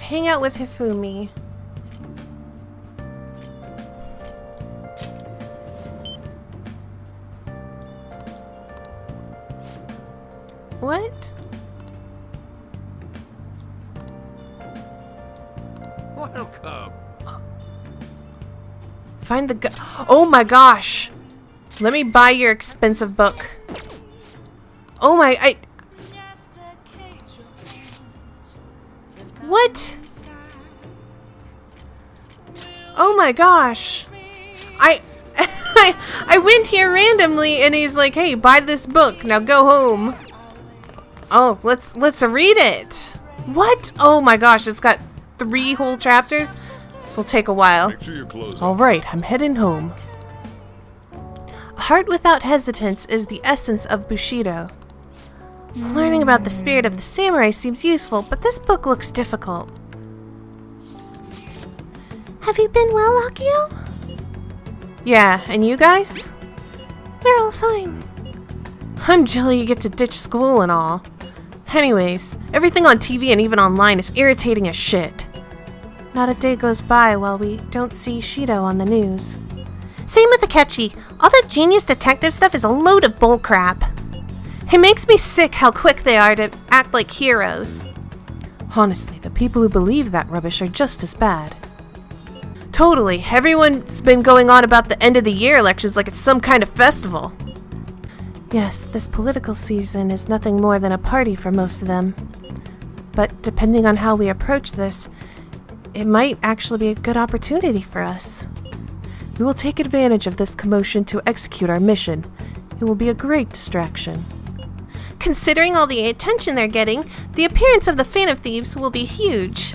hang out with Hifumi. What? Welcome. Find the oh my gosh. Let me buy your expensive book. Oh my, what? Oh my gosh. I went here randomly and he's like, "Hey, buy this book. Now go home." Oh, let's read it. What? Oh my gosh, it's got 3 whole chapters. This will take a while. Make sure your clothes All right, I'm heading home. A heart without hesitance is the essence of Bushido. Learning about the spirit of the samurai seems useful, but this book looks difficult. Have you been well, Akio? Yeah, and you guys? We're all fine. I'm jelly you get to ditch school and all. Anyways, everything on TV and even online is irritating as shit. Not a day goes by while we don't see Shido on the news. Same with Akechi. All that genius detective stuff is a load of bullcrap. It makes me sick how quick they are to act like heroes. Honestly, the people who believe that rubbish are just as bad. Totally, everyone's been going on about the end of the year elections like it's some kind of festival. Yes, this political season is nothing more than a party for most of them. But depending on how we approach this, it might actually be a good opportunity for us. We will take advantage of this commotion to execute our mission. It will be a great distraction. Considering all the attention they're getting, the appearance of the Phantom Thieves will be huge.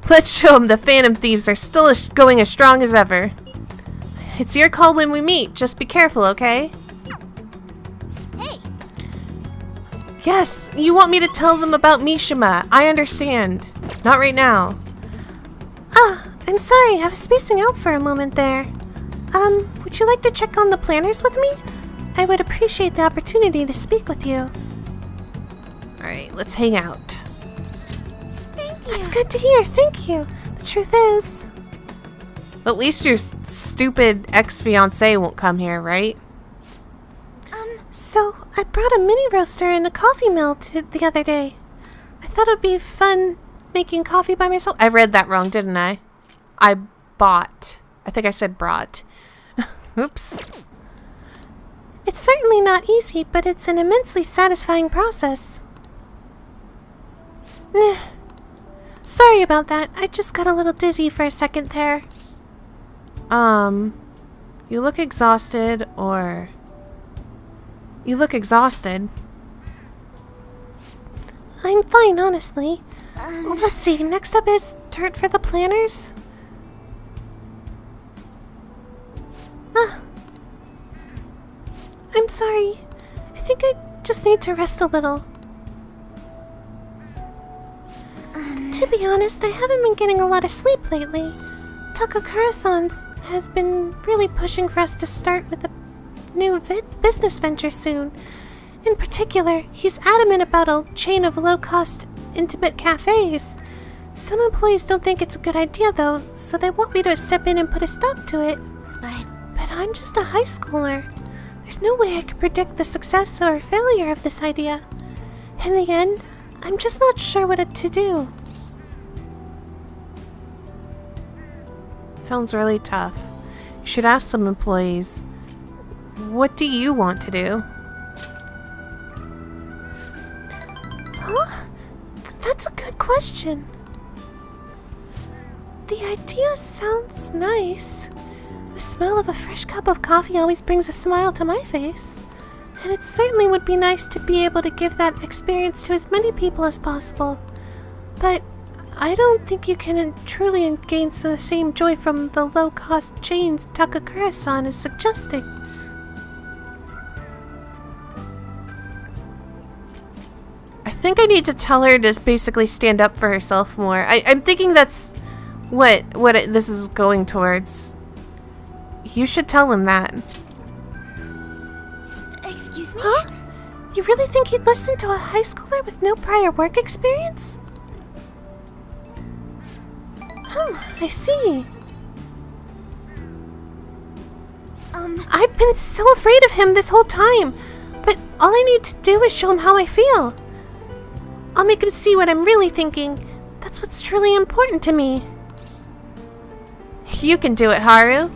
Let's show them the Phantom Thieves are still going as strong as ever. It's your call when we meet. Just be careful, okay? Hey! Yes, you want me to tell them about Mishima. I understand. Not right now. Ah, I'm sorry. I was spacing out for a moment there. Would you like to check on the planners with me? I would appreciate the opportunity to speak with you. Alright, let's hang out. Thank you. That's good to hear. Thank you. The truth is... At least your stupid ex-fiancé won't come here, right? So, I brought a mini roaster and a coffee mill the other day. I thought it'd be fun making coffee by myself. I read that wrong, didn't I? I bought. I think I said brought. Oops. It's certainly not easy, but it's an immensely satisfying process. Sorry about that. I just got a little dizzy for a second there. You look exhausted, or... You look exhausted. I'm fine, honestly. Let's see, next up is dirt for the planners. I'm sorry. I think I just need to rest a little. To be honest, I haven't been getting a lot of sleep lately. Takakura-san has been really pushing for us to start with a new business venture soon. In particular, he's adamant about a chain of low-cost, intimate cafes. Some employees don't think it's a good idea, though, so they want me to step in and put a stop to it. But I'm just a high schooler. There's no way I could predict the success or failure of this idea. In the end, I'm just not sure what to do. Sounds really tough. You should ask some employees. What do you want to do? Huh? That's a good question. The idea sounds nice. The smell of a fresh cup of coffee always brings a smile to my face. And it certainly would be nice to be able to give that experience to as many people as possible. But I don't think you can truly gain the same joy from the low-cost chains Takakura-san is suggesting. I think I need to tell her to basically stand up for herself more. I'm thinking that's what this is going towards. You should tell him that. Excuse me? Huh? You really think he'd listen to a high schooler with no prior work experience? I see. I've been so afraid of him this whole time, but all I need to do is show him how I feel. I'll make him see what I'm really thinking. That's what's truly important to me. You can do it, Haru.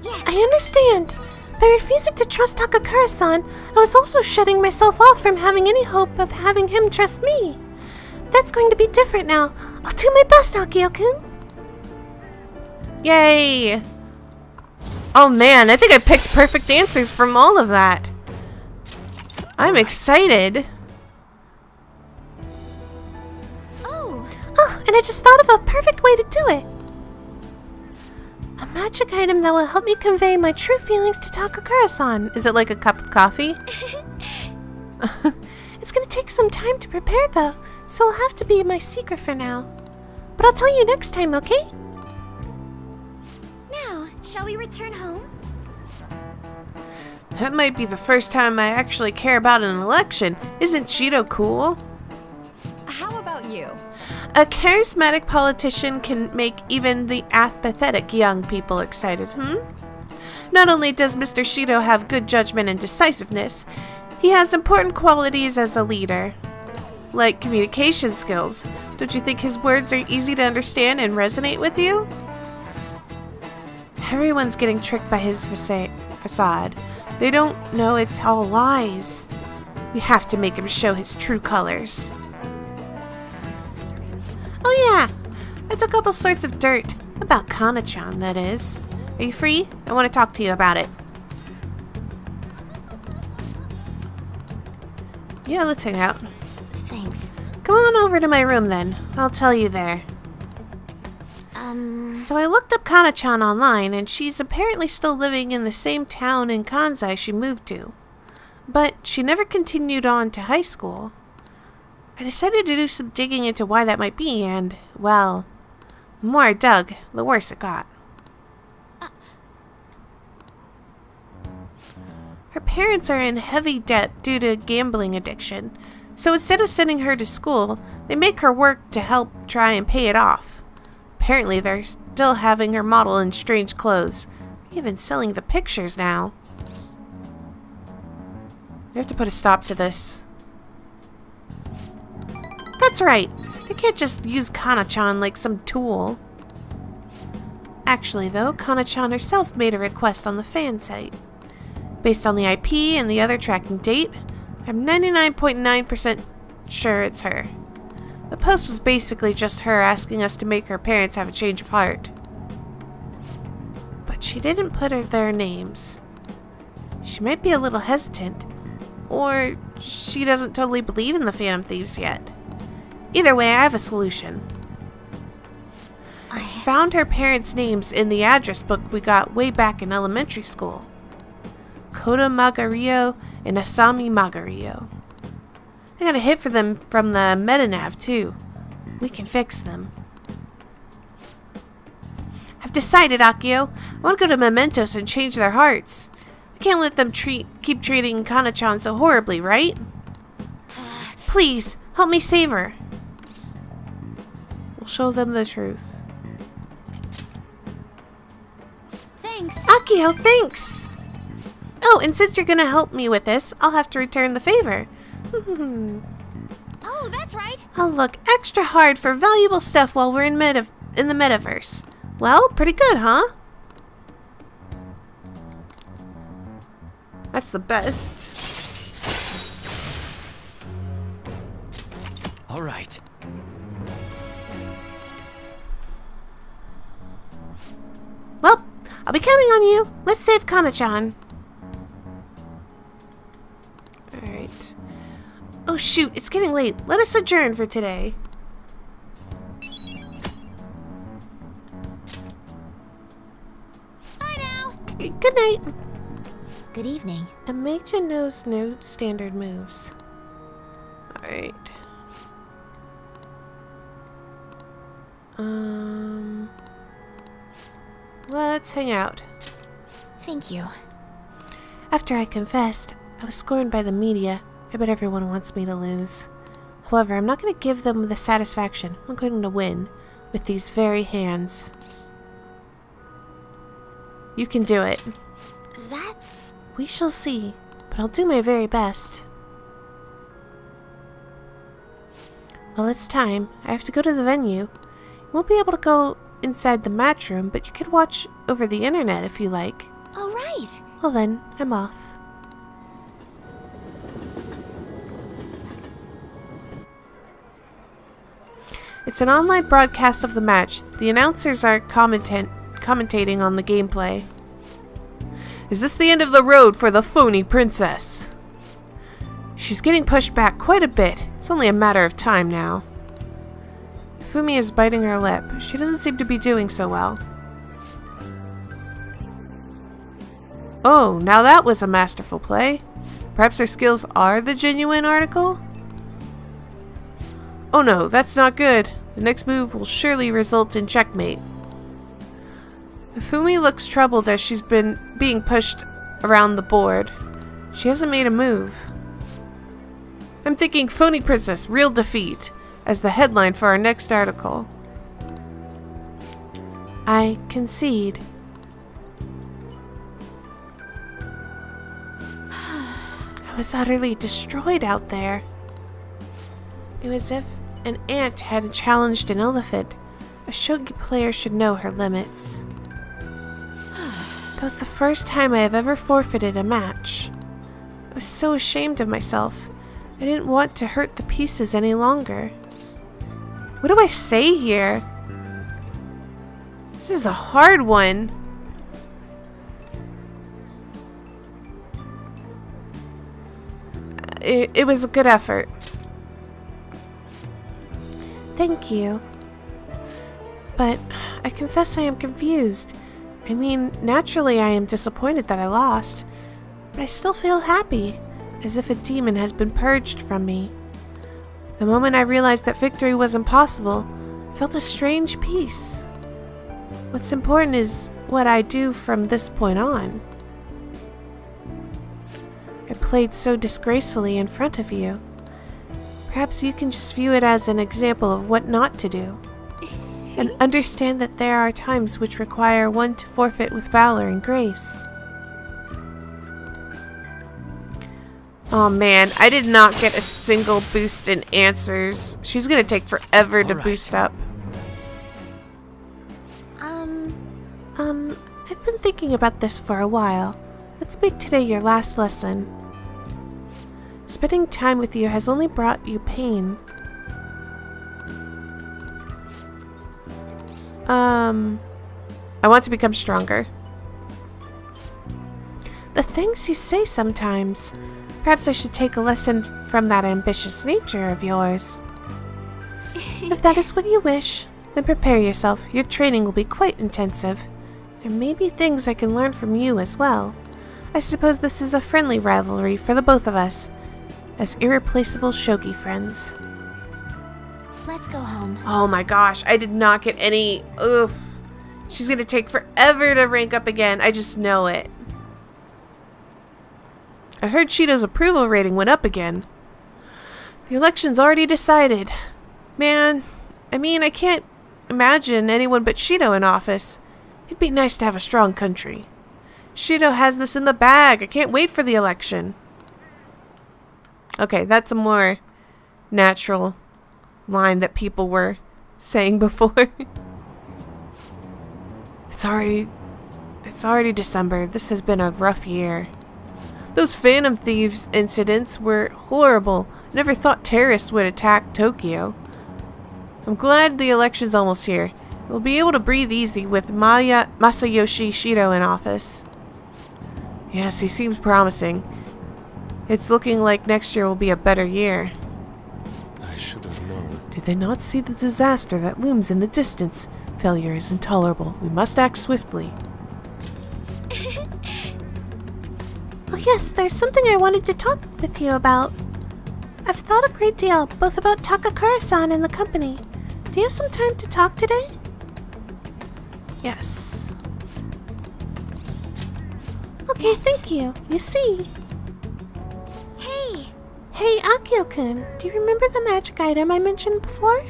Yes. I understand. By refusing to trust Takakura-san, I was also shutting myself off from having any hope of having him trust me. That's going to be different now. I'll do my best, Akio-kun. Yay! Oh man, I think I picked perfect answers from all of that. I'm excited. Oh, and I just thought of a perfect way to do it. A magic item that will help me convey my true feelings to Takakura-san. Is it like a cup of coffee? It's gonna take some time to prepare though, so it'll have to be my secret for now. But I'll tell you next time, okay? Now, shall we return home? That might be the first time I actually care about an election. Isn't Cheeto cool? How about you? A charismatic politician can make even the apathetic young people excited, Not only does Mr. Shido have good judgment and decisiveness, he has important qualities as a leader. Like communication skills. Don't you think his words are easy to understand and resonate with you? Everyone's getting tricked by his facade. They don't know it's all lies. We have to make him show his true colors. Oh yeah, I took a couple sorts of dirt. About Kana-chan, that is. Are you free? I want to talk to you about it. Yeah, let's hang out. Thanks. Come on over to my room then. I'll tell you there. So I looked up Kana-chan online, and she's apparently still living in the same town in Kansai she moved to. But she never continued on to high school. I decided to do some digging into why that might be, and, well, the more I dug, the worse it got. Her parents are in heavy debt due to gambling addiction, so instead of sending her to school, they make her work to help try and pay it off. Apparently, they're still having her model in strange clothes. Even selling the pictures now. We have to put a stop to this. That's right. They can't just use Kana-chan like some tool. Actually, though, Kana-chan herself made a request on the fan site. Based on the IP and the other tracking date, I'm 99.9% sure it's her. The post was basically just her asking us to make her parents have a change of heart. But she didn't put their names. She might be a little hesitant, or she doesn't totally believe in the Phantom Thieves yet. Either way, I have a solution. I found her parents' names in the address book we got way back in elementary school. Kota Magario and Asami Magario. I got a hit for them from the Metanav too. We can fix them. I've decided, Akio. I want to go to Mementos and change their hearts. We can't let them keep treating Kana-chan so horribly, right? Please, help me save her. We'll show them the truth. Thanks. Akio, thanks! Oh, and since you're gonna help me with this, I'll have to return the favor. Oh, that's right. I'll look extra hard for valuable stuff while we're in the metaverse. Well, pretty good, huh? That's the best. All right. Well, I'll be counting on you. Let's save Kana-chan. Alright. Oh shoot, it's getting late. Let us adjourn for today. Bye now. Good night. Good evening. A mage knows no standard moves. Alright. Let's hang out. Thank you. After I confessed, I was scorned by the media. I bet everyone wants me to lose. However, I'm not going to give them the satisfaction. I'm going to win. with these very hands. You can do it. That's... We shall see, but I'll do my very best. Well, it's time. I have to go to the venue. You won't be able to go inside the match room, but you can watch over the internet if you like. all right. Well then, I'm off. It's an online broadcast of the match. The announcers are commentating on the gameplay. Is this the end of the road for the phony princess? She's getting pushed back quite a bit. It's only a matter of time now. Fumi is biting her lip. She doesn't seem to be doing so well. Oh, now that was a masterful play. Perhaps her skills are the genuine article? Oh no, that's not good. The next move will surely result in checkmate. Fumi looks troubled as she's been being pushed around the board. She hasn't made a move. I'm thinking Phony Princess, real defeat, as the headline for our next article. I concede. I was utterly destroyed out there. It was as if an ant had challenged an elephant. A shogi player should know her limits. That was the first time I have ever forfeited a match. I was so ashamed of myself. I didn't want to hurt the pieces any longer. What do I say here? This is a hard one. It was a good effort. Thank you. But I confess I am confused. I mean, naturally I am disappointed that I lost, but I still feel happy, as if a demon has been purged from me. The moment I realized that victory was impossible, I felt a strange peace. What's important is what I do from this point on. I played so disgracefully in front of you. Perhaps you can just view it as an example of what not to do, and understand that there are times which require one to forfeit with valor and grace. Oh man, I did not get a single boost in answers. She's gonna take forever to boost up. I've been thinking about this for a while. Let's make today your last lesson. Spending time with you has only brought you pain. I want to become stronger. The things you say sometimes. Perhaps I should take a lesson from that ambitious nature of yours. If that is what you wish, then prepare yourself. Your training will be quite intensive. There may be things I can learn from you as well. I suppose this is a friendly rivalry for the both of us, as irreplaceable shogi friends. Let's go home. Oh my gosh, I did not get any. Oof. She's gonna take forever to rank up again. I just know it. I heard Shido's approval rating went up again. The election's already decided. Man, I mean, I can't imagine anyone but Shido in office. It'd be nice to have a strong country. Shido has this in the bag. I can't wait for the election. Okay, that's a more natural line that people were saying before. It's already December. This has been a rough year. Those Phantom Thieves incidents were horrible. Never thought terrorists would attack Tokyo. I'm glad the election's almost here. We'll be able to breathe easy with Masayoshi Shido in office. Yes, he seems promising. It's looking like next year will be a better year. I should have known. Do they not see the disaster that looms in the distance? Failure is intolerable. We must act swiftly. Oh yes, there's something I wanted to talk with you about. I've thought a great deal, both about Takakura-san and the company. Do you have some time to talk today? Yes. Okay, thank you. You see. Hey! Hey, Akio-kun, do you remember the magic item I mentioned before?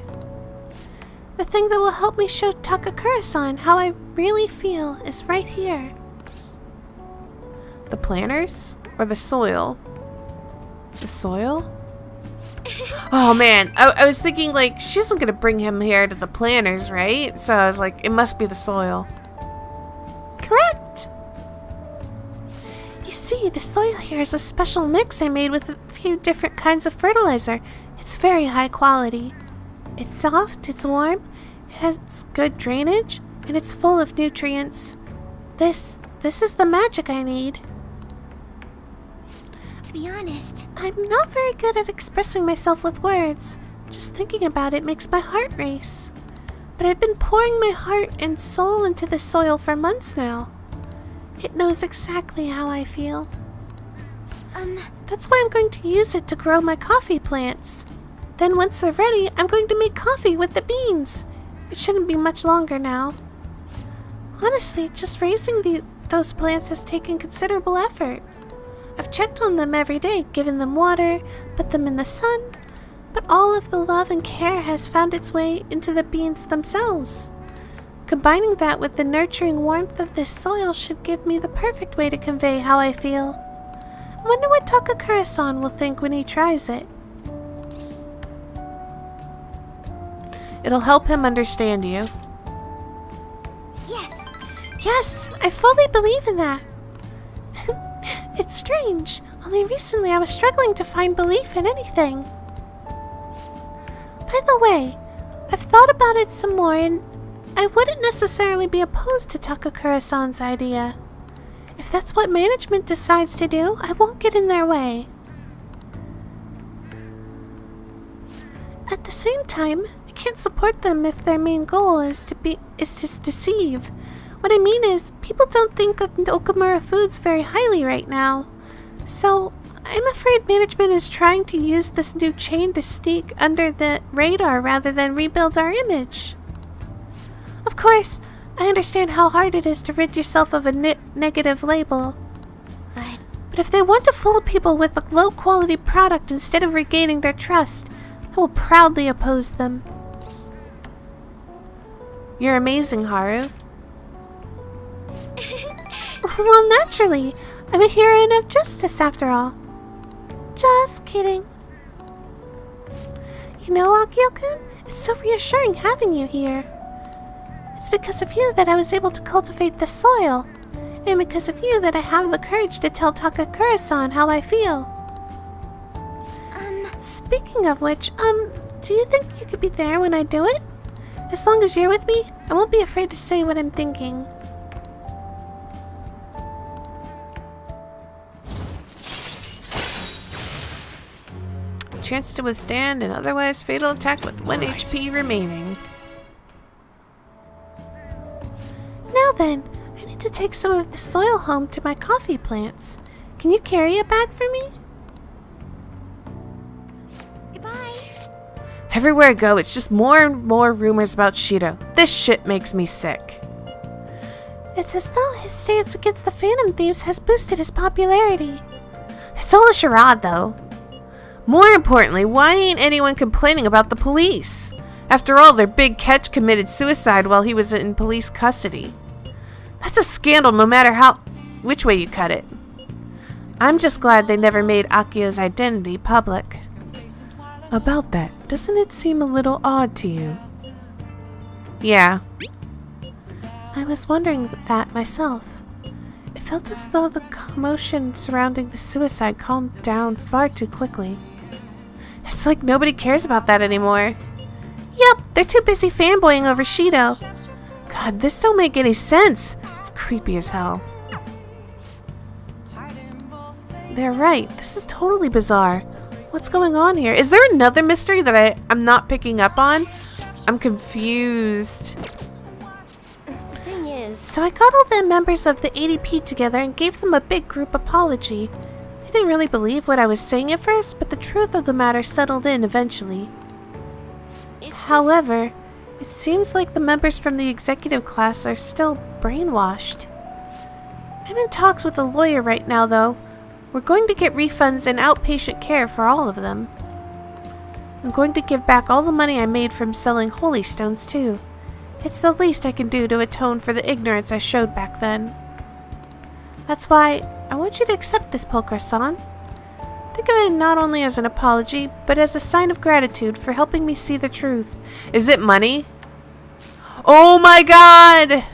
The thing that will help me show Takakura-san how I really feel is right here. The planters? Or the soil? The soil? Oh man, I was thinking like, she isn't gonna bring him here to the planters, right? So I was like, it must be the soil. Correct! You see, the soil here is a special mix I made with a few different kinds of fertilizer. It's very high quality. It's soft, it's warm, it has good drainage, and it's full of nutrients. This is the magic I need. To be honest, I'm not very good at expressing myself with words. Just thinking about it makes my heart race. But I've been pouring my heart and soul into this soil for months now. It knows exactly how I feel. That's why I'm going to use it to grow my coffee plants. Then once they're ready, I'm going to make coffee with the beans. It shouldn't be much longer now. Honestly, just raising those plants has taken considerable effort. I've checked on them every day, given them water, put them in the sun, but all of the love and care has found its way into the beans themselves. Combining that with the nurturing warmth of this soil should give me the perfect way to convey how I feel. I wonder what Takakura-san will think when he tries it. It'll help him understand you. yes. Yes, I fully believe in that. It's strange. Only recently I was struggling to find belief in anything. By the way, I've thought about it some more and I wouldn't necessarily be opposed to Takakura-san's idea. If that's what management decides to do, I won't get in their way. At the same time, I can't support them if their main goal is to deceive. What I mean is, people don't think of Okamura Foods very highly right now. So, I'm afraid management is trying to use this new chain to sneak under the radar rather than rebuild our image. Of course, I understand how hard it is to rid yourself of a negative label. But if they want to fool people with a low-quality product instead of regaining their trust, I will proudly oppose them. You're amazing, Haru. Well, naturally. I'm a heroine of justice, after all. Just kidding. You know, Akio-kun, it's so reassuring having you here. It's because of you that I was able to cultivate the soil, and because of you that I have the courage to tell Takakura-san how I feel. Speaking of which, do you think you could be there when I do it? As long as you're with me, I won't be afraid to say what I'm thinking. Chance to withstand an otherwise fatal attack with 1 HP remaining. Now then, I need to take some of the soil home to my coffee plants. Can you carry a bag for me? Goodbye. Everywhere I go, it's just more and more rumors about Shido. This shit makes me sick. It's as though his stance against the Phantom Thieves has boosted his popularity. It's all a charade, though. More importantly, why ain't anyone complaining about the police? After all, their big catch committed suicide while he was in police custody. That's a scandal no matter which way you cut it. I'm just glad they never made Akio's identity public. About that, doesn't it seem a little odd to you? Yeah. I was wondering that myself. It felt as though the commotion surrounding the suicide calmed down far too quickly. It's like nobody cares about that anymore. Yep, they're too busy fanboying over Shido. God, this don't make any sense. It's creepy as hell. They're right. This is totally bizarre. What's going on here? Is there another mystery that I'm not picking up on? I'm confused. The thing is, So I got all the members of the ADP together and gave them a big group apology. I didn't really believe what I was saying at first, but the truth of the matter settled in eventually. However, it seems like the members from the executive class are still brainwashed. I'm in talks with a lawyer right now, though. We're going to get refunds and outpatient care for all of them. I'm going to give back all the money I made from selling holy stones, too. It's the least I can do to atone for the ignorance I showed back then. That's why I want you to accept this Pulchar-san. Think of it not only as an apology, but as a sign of gratitude for helping me see the truth. Is it money? Oh my god!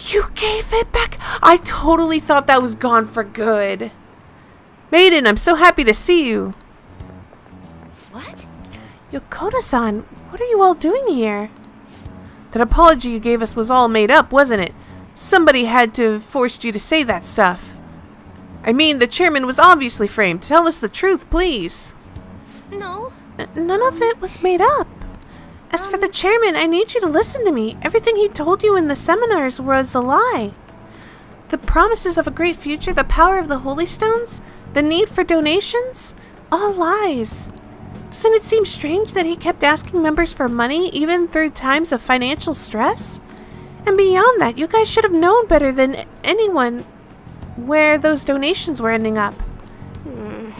You gave it back? I totally thought that was gone for good. Maiden, I'm so happy to see you. What? Yokota-san, what are you all doing here? That apology you gave us was all made up, wasn't it? Somebody had to have forced you to say that stuff. I mean, the chairman was obviously framed. Tell us the truth, please. No. None of it was made up. As for the chairman, I need you to listen to me. Everything he told you in the seminars was a lie. The promises of a great future, the power of the holy stones, the need for donations, all lies. Doesn't it seem strange that he kept asking members for money even through times of financial stress? And beyond that, you guys should have known better than anyone where those donations were ending up.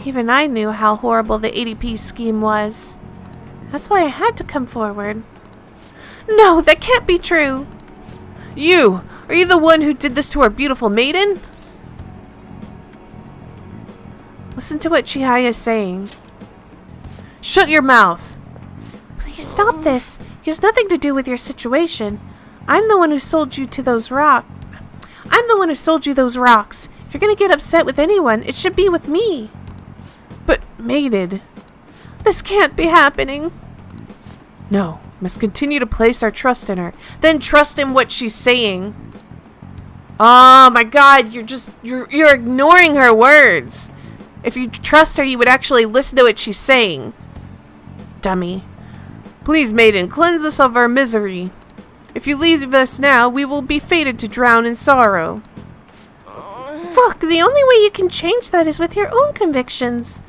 Even I knew how horrible the ADP scheme was. That's why I had to come forward. No, that can't be true. You! Are you the one who did this to our beautiful maiden? Listen to what Chihaya is saying. Shut your mouth! Please stop this. It has nothing to do with your situation. I'm the one who sold you to those rocks. I'm the one who sold you those rocks. If you're gonna get upset with anyone, it should be with me. But, maiden, this can't be happening. No, must continue to place our trust in her. Then trust in what she's saying. Oh my god, you're ignoring her words. If you trust her, you would actually listen to what she's saying. Dummy. Please, maiden, cleanse us of our misery. If you leave us now, we will be fated to drown in sorrow. Look, the only way you can change that is with your own convictions.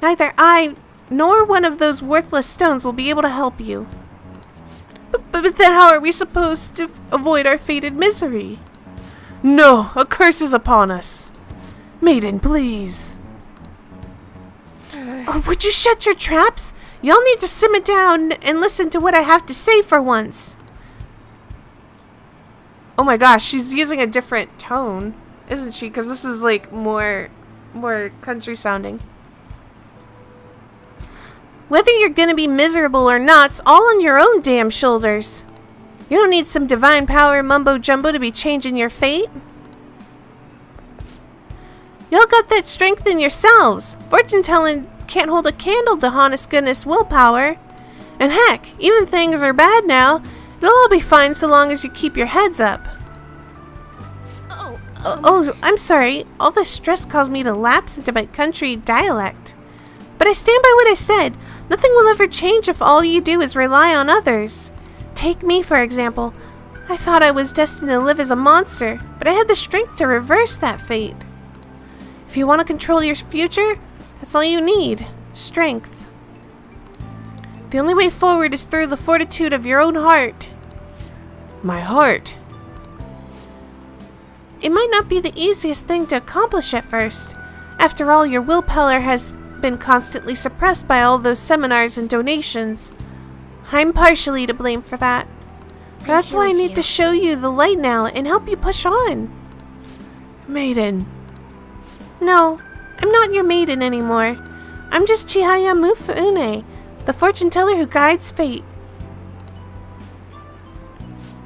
Neither I nor one of those worthless stones will be able to help you. But then how are we supposed to avoid our fated misery? No, a curse is upon us. Maiden, please. Oh, would you shut your traps? Y'all need to simmer down and listen to what I have to say for once. Oh my gosh, she's using a different tone, isn't she? Because this is like more country sounding. Whether you're gonna be miserable or not's all on your own damn shoulders. You don't need some divine power mumbo jumbo to be changing your fate. Y'all got that strength in yourselves. Fortune telling can't hold a candle to honest goodness willpower. And heck, even things are bad now, it'll all be fine so long as you keep your heads up. Oh, I'm sorry. All this stress caused me to lapse into my country dialect. But I stand by what I said. Nothing will ever change if all you do is rely on others. Take me, for example. I thought I was destined to live as a monster, but I had the strength to reverse that fate. If you want to control your future, that's all you need. Strength. The only way forward is through the fortitude of your own heart. My heart? It might not be the easiest thing to accomplish at first. After all, your willpower has been constantly suppressed by all those seminars and donations. I'm partially to blame for that. But that's why I need to show you the light now and help you push on. Maiden. No, I'm not your maiden anymore. I'm just Chihaya Mufune, the fortune teller who guides fate.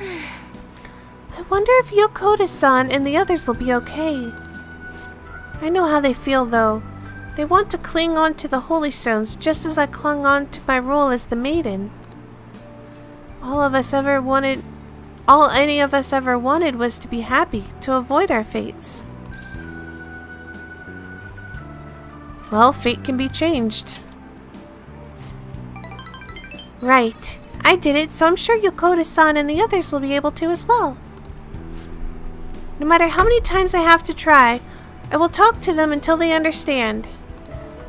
I wonder if Yokota-san and the others will be okay. I know how they feel though. They want to cling on to the holy stones just as I clung on to my role as the maiden. All any of us ever wanted was to be happy, to avoid our fates. Well, fate can be changed. Right. I did it, so I'm sure Yokota-san and the others will be able to as well. No matter how many times I have to try, I will talk to them until they understand.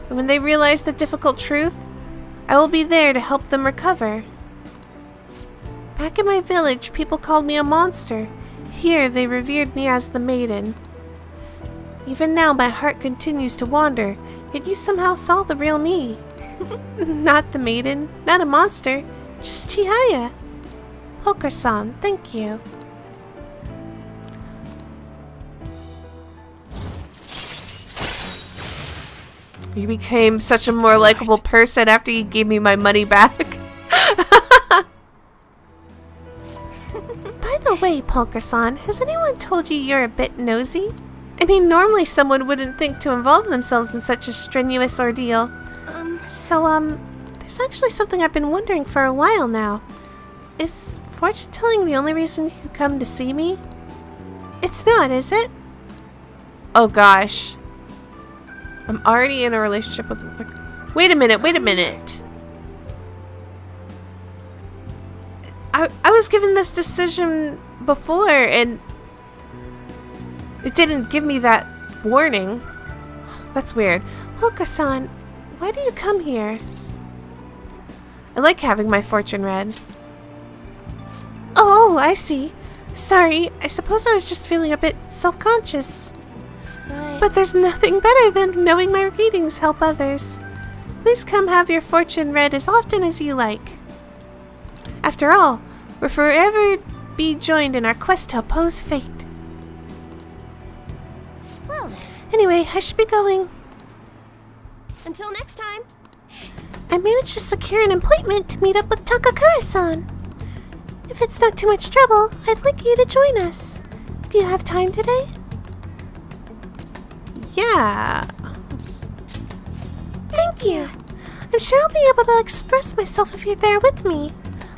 And when they realize the difficult truth, I will be there to help them recover. Back in my village, people called me a monster. Here, they revered me as the maiden. Even now, my heart continues to wander, Yet you somehow saw the real me. Not the maiden, not a monster, just Chihaya. Poker-san, thank you. You became such a more likable person after you gave me my money back. By the way, Poker-san, has anyone told you you're a bit nosy? I mean, normally someone wouldn't think to involve themselves in such a strenuous ordeal. There's actually something I've been wondering for a while now. Is fortune telling the only reason you come to see me? It's not, is it? Oh gosh. I'm already in a relationship with... Wait a minute, wait a minute. I was given this decision before and it didn't give me that warning. That's weird. Hoka-san, why do you come here? I like having my fortune read. Oh, I see. Sorry, I suppose I was just feeling a bit self-conscious. But there's nothing better than knowing my readings help others. Please come have your fortune read as often as you like. After all, we'll forever be joined in our quest to oppose fate. Well then. Anyway, I should be going. Until next time. I managed to secure an appointment to meet up with Takakura-san. If it's not too much trouble, I'd like you to join us. Do you have time today? Yeah. Thank you. I'm sure I'll be able to express myself if you're there with me.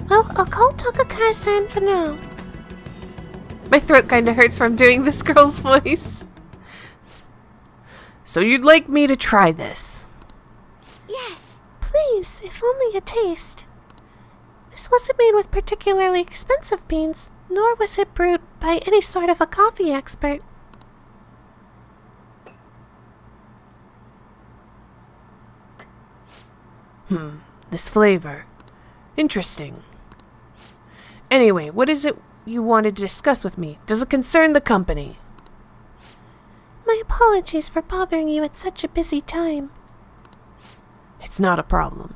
Well, I'll call Takakura-san for now. My throat kinda hurts from doing this girl's voice. So you'd like me to try this? Yes. Please, if only a taste. This wasn't made with particularly expensive beans, nor was it brewed by any sort of a coffee expert. This flavor. Interesting. Anyway, what is it you wanted to discuss with me? Does it concern the company? My apologies for bothering you at such a busy time. It's not a problem.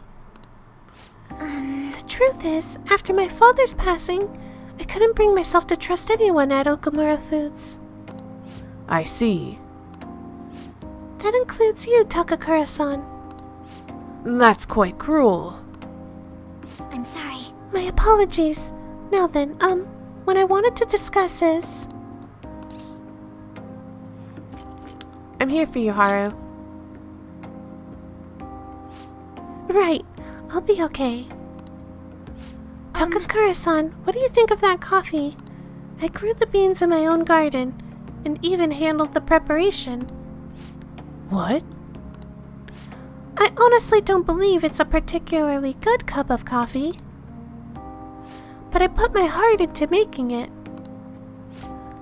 The truth is, after my father's passing, I couldn't bring myself to trust anyone at Okamura Foods. I see. That includes you, Takakura-san. That's quite cruel. I'm sorry. My apologies. Now then, what I wanted to discuss is... I'm here for you, Haru. Right. I'll be okay. Takakura-san, what do you think of that coffee? I grew the beans in my own garden, and even handled the preparation. What? I honestly don't believe it's a particularly good cup of coffee. But I put my heart into making it.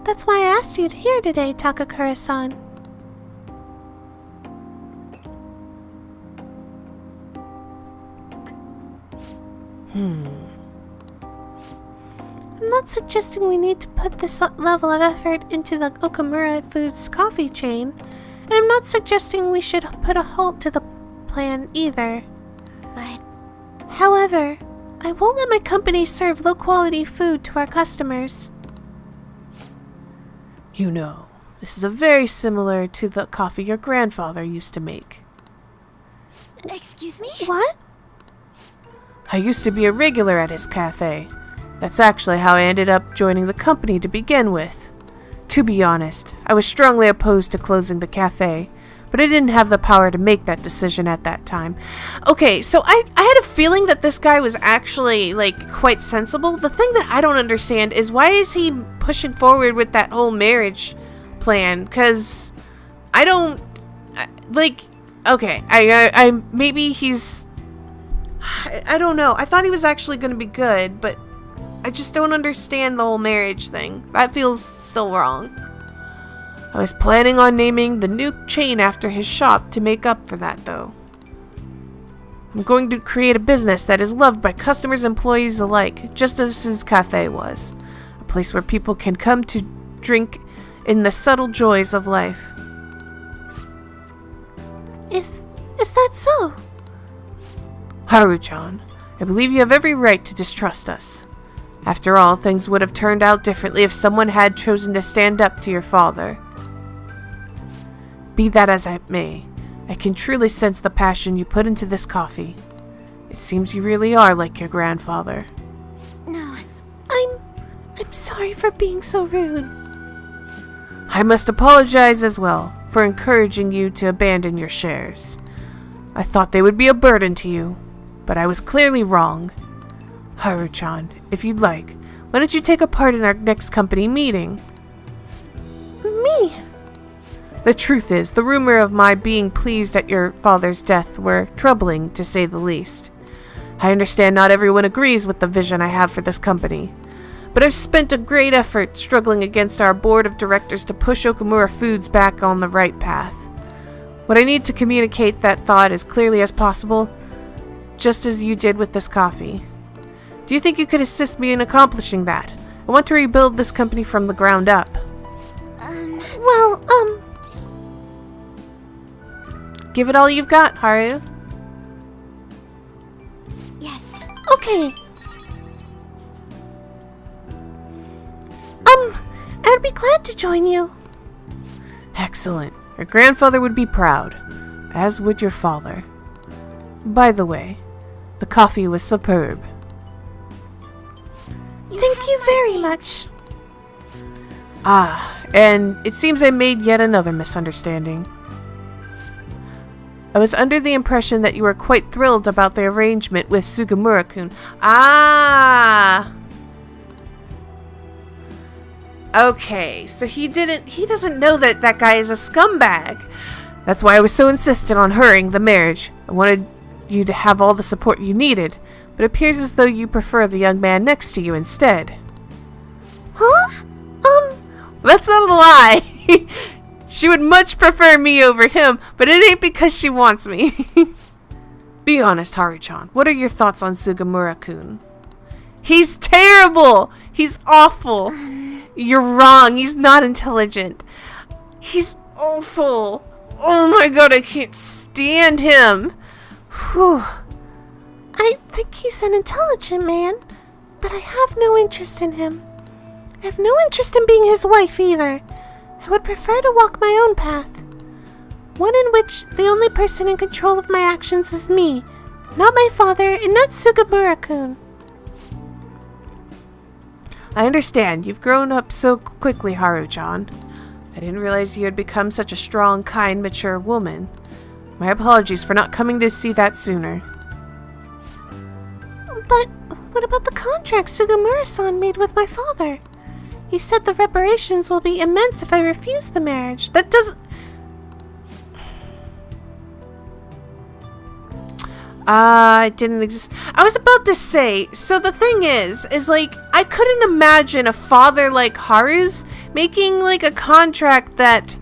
That's why I asked you here today, Takakura-san. I'm not suggesting we need to put this level of effort into the Okamura Foods coffee chain, and I'm not suggesting we should put a halt to the plan either. But... However, I won't let my company serve low-quality food to our customers. You know, this is very similar to the coffee your grandfather used to make. Excuse me? What? I used to be a regular at his cafe. That's actually how I ended up joining the company to begin with. To be honest, I was strongly opposed to closing the cafe, but I didn't have the power to make that decision at that time. Okay, so I had a feeling that this guy was actually, like, quite sensible. The thing that I don't understand is why is he pushing forward with that whole marriage plan? Because I don't, like, okay, I maybe he's, I don't know. I thought he was actually going to be good, but I just don't understand the whole marriage thing. That feels still wrong. I was planning on naming the new chain after his shop to make up for that, though. I'm going to create a business that is loved by customers and employees alike, just as his cafe was. A place where people can come to drink in the subtle joys of life. that so? Haru-chan, I believe you have every right to distrust us. After all, things would have turned out differently if someone had chosen to stand up to your father. Be that as it may, I can truly sense the passion you put into this coffee. It seems you really are like your grandfather. No. I'm sorry for being so rude. I must apologize as well for encouraging you to abandon your shares. I thought they would be a burden to you, but I was clearly wrong. Haru-chan, if you'd like, why don't you take a part in our next company meeting? Me? The truth is, the rumor of my being pleased at your father's death were troubling, to say the least. I understand not everyone agrees with the vision I have for this company, but I've spent a great effort struggling against our board of directors to push Okamura Foods back on the right path. What I need to communicate that thought as clearly as possible, just as you did with this coffee. Do you think you could assist me in accomplishing that? I want to rebuild this company from the ground up. Give it all you've got, Haru. Yes. Okay. I'd be glad to join you. Excellent. Your grandfather would be proud, as would your father. By the way, the coffee was superb. Thank you very much. Ah, and it seems I made yet another misunderstanding. I was under the impression that you were quite thrilled about the arrangement with Sugimura-kun. Ah! Okay, so he doesn't know that that guy is a scumbag. That's why I was so insistent on hurrying the marriage. I wanted you to have all the support you needed, but it appears as though you prefer the young man next to you instead. Huh? That's not a lie. She would much prefer me over him, but it ain't because she wants me. Be honest, Haru-chan. What are your thoughts on Sugimura-kun? He's terrible! He's awful! You're wrong. He's not intelligent. He's awful. Oh my god, I can't stand him. Whew. I think he's an intelligent man, but I have no interest in him. I have no interest in being his wife either. I would prefer to walk my own path. One in which the only person in control of my actions is me, not my father and not Sugimura-kun. I understand. You've grown up so quickly, Haru-chan. I didn't realize you had become such a strong, kind, mature woman. My apologies for not coming to see that sooner. But what about the contract Sugimura-san made with my father? He said the reparations will be immense if I refuse the marriage. That doesn't... it didn't exist. I was about to say, so the thing is like, I couldn't imagine a father like Haru's making, like, a contract that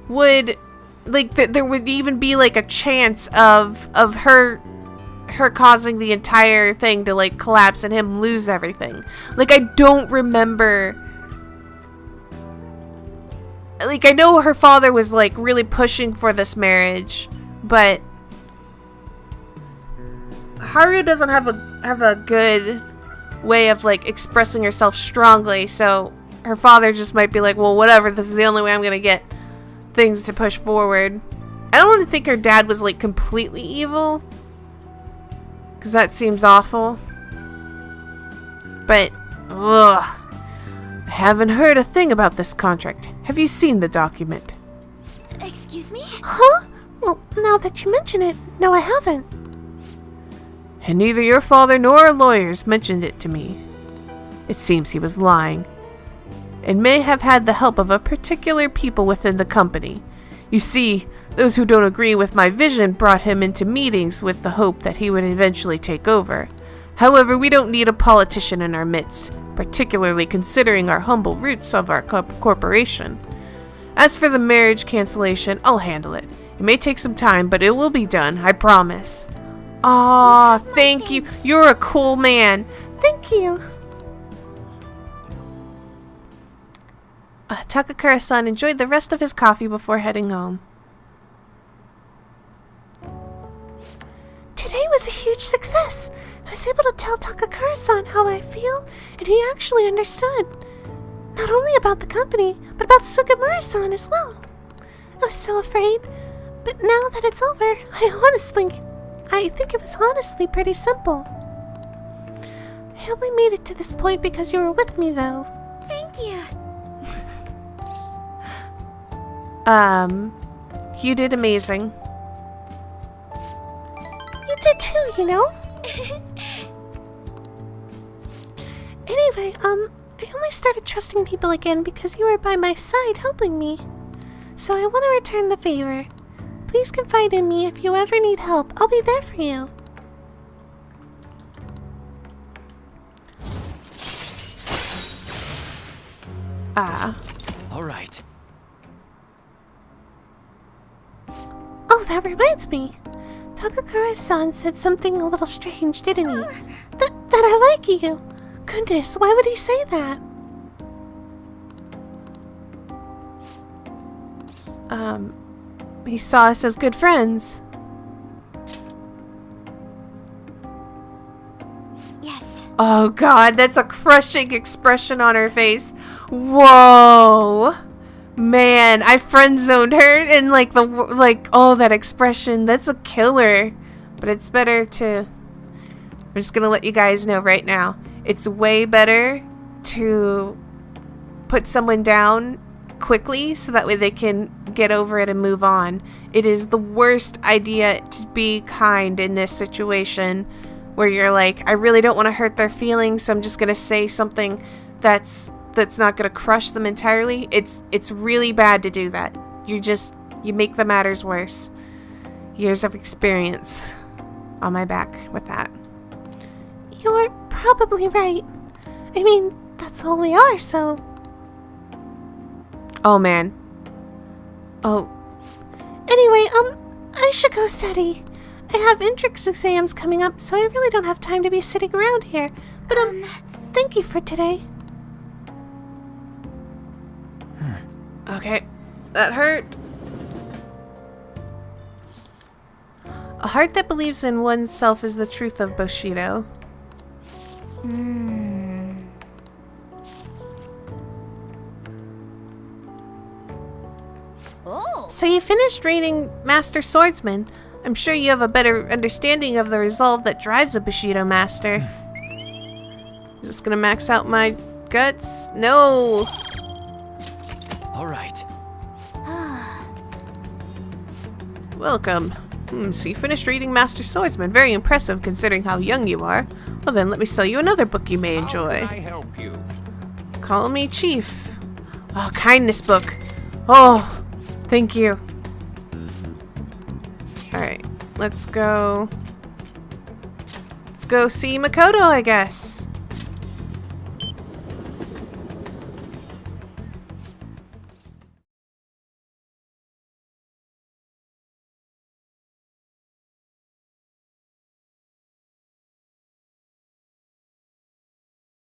would, like, that there would even be, like, a chance of her causing the entire thing to, like, collapse and him lose everything. Like, I don't remember... Like, I know her father was, like, really pushing for this marriage, but... Haru doesn't have a good way of, like, expressing herself strongly, so her father just might be like, well, whatever, this is the only way I'm gonna get things to push forward. I don't want to think her dad was, like, completely evil, because that seems awful. But, ugh. I haven't heard a thing about this contract. Have you seen the document? Excuse me? Huh? Well, now that you mention it, no, I haven't. And neither your father nor our lawyers mentioned it to me. It seems he was lying, and may have had the help of a particular people within the company. You see, those who don't agree with my vision brought him into meetings with the hope that he would eventually take over. However, we don't need a politician in our midst, particularly considering our humble roots of our corporation. As for the marriage cancellation, I'll handle it. It may take some time, but it will be done, I promise. Aw, thank you. You're a cool man. Thank you. Takakura-san enjoyed the rest of his coffee before heading home. huge success. I was able to tell Takakura-san how I feel, and he actually understood. Not only about the company, but about Sugamura-san as well. I was so afraid, but now that it's over, I think it was honestly pretty simple. I only made it to this point because you were with me, though. Thank you. You did amazing. You did too, you know? Anyway, I only started trusting people again because you were by my side helping me. So I want to return the favor. Please confide in me if you ever need help. I'll be there for you. All right. Oh, that reminds me. Takakura-san said something a little strange, didn't he? That I like you. Goodness, why would he say that? He saw us as good friends. Yes. Oh god, that's a crushing expression on her face. Whoa! Man, I friend-zoned her and oh, that expression, that's a killer. But it's better to... I'm just gonna let you guys know right now. It's way better to put someone down quickly so that way they can get over it and move on. It is the worst idea to be kind in this situation where you're like, I really don't want to hurt their feelings, so I'm just gonna say something that's not gonna crush them entirely. It's really bad to do that. You make the matters worse. Years of experience on my back with that. You're probably right. I mean, that's all we are, so... Oh, man. Oh. Anyway, I should go study. I have entrance exams coming up, so I really don't have time to be sitting around here. But, thank you for today. Okay. That hurt. A heart that believes in oneself is the truth of Bushido. Oh. So you finished reading Master Swordsman. I'm sure you have a better understanding of the resolve that drives a Bushido master. Is this gonna max out my guts? No! All right. Welcome. So you finished reading Master Swordsman. Very impressive considering how young you are. Well then, let me sell you another book you may enjoy. How can I help you? Call me Chief. Oh, kindness book. Oh, thank you. Alright, let's go. Let's go see Makoto, I guess.